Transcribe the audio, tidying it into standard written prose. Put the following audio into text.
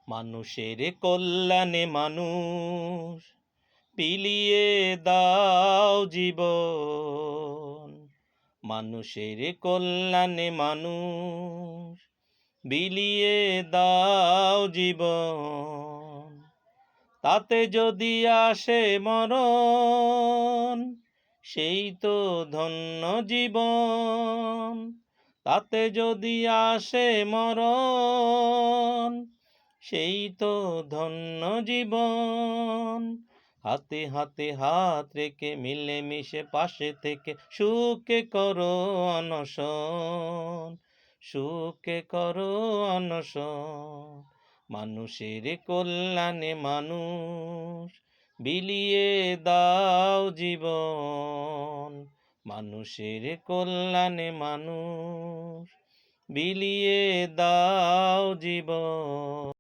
মানুষের কল্যাণে মানুষ বিলিয়ে দাও জীবন। মানুষের কল্যাণে মানুষ বিলিয়ে দাও জীবন। তাতে যদি আসে মরণ, সেই তো ধন্য জীবন। তাতে যদি আসে মরণ, সেই তো ধন্য জীবন। হাতে হাতে হাত রেখে মিলেমিশে পাশে থেকে সুখে করো অনশন, সুখে করো অনশন। মানুষের কল্যাণে মানুষ বিলিয়ে দাও জীবন। মানুষের কল্যাণে মানুষ বিলিয়ে দাও জীবন।